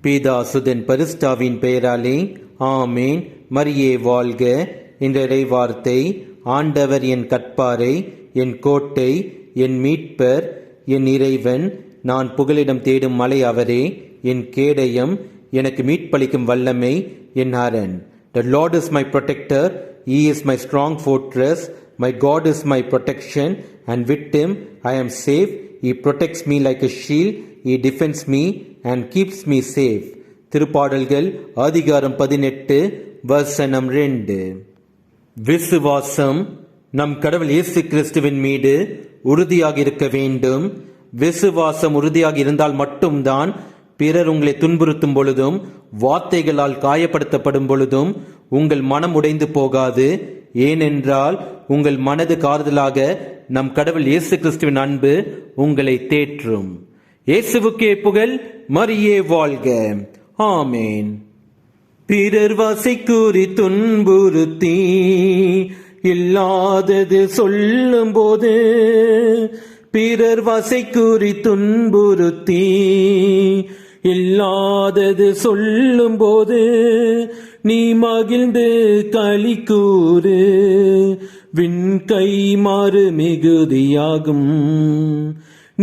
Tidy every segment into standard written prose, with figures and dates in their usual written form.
பிதா சுதன் பரிசுத்தாவின் பெயராலே ஆமேன். மரியே வாழ்க. இன்றைய வார்த்தை: ஆண்டவர் என் கற்பாரை, என் கோட்டை, என் மீட்பர், என் இறைவன், நான் புகலிடம் தேடும் மலை அவரே. என் கேடயம், எனக்கு மீட்பளிக்கும் வல்லமை, என் அரண். The Lord is my protector, He is my strong fortress, my God is my protection, and with Him I am safe. He protects me like a shield, He defends me and keeps me safe. திருப்பாடல்கள் அதிகாரம் 18 வசனம் 2. விசுவாசம் நம் கடவுள் இயேசு கிறிஸ்துவின் மீது உறுதியாக இருக்க வேண்டும். விசுவாசம் உறுதியாக இருந்தால் மட்டும்தான் பிறர் உங்களை துன்புறுத்தும் பொழுதும் வார்த்தைகளால் காயப்படுத்தப்படும் பொழுதும் உங்கள் மனம் உடைந்து போகாது. ஏனென்றால் உங்கள் மனது காறுதலாக நம் கடவுள் இயேசு கிறிஸ்துவின் அன்பு உங்களை தேற்றும். இயேசுவுக்கே புகழ். மரியே வாழ்க. ஆமேன். பிறர் வாசை கூறி துன்புறுத்தி இல்லாதது சொல்லும் போது, பிறர் வாசை கூறி துன்புறுத்தி இல்லாதது சொல்லும் போது, நீ மகிழ்ந்து களி கூறு, விண் கை மாறு மிகுதியாகும்.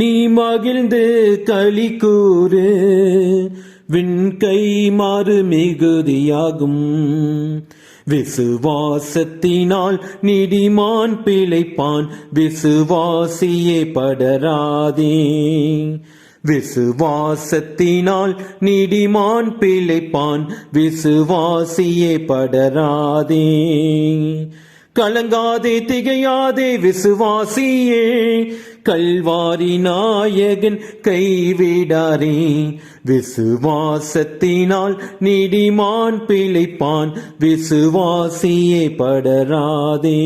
நீ மகிழ்ந்து களி கூறு, விண் கை மாறு மிகுதியாகும். விசுவாசத்தினால் நீதிமான் பிழைப்பான், விசுவாசியே படராதே. விசுவாசத்தினால் நீதிமான் பிழைப்பான், விசுவாசியே படராதே. கலங்காதே திகையாதே விசுவாசியே, கல்வாரி நாயகன் கைவிடாரே. விசுவாசத்தினால் நீதிமான் பிழைப்பான், விசுவாசியே படராதே.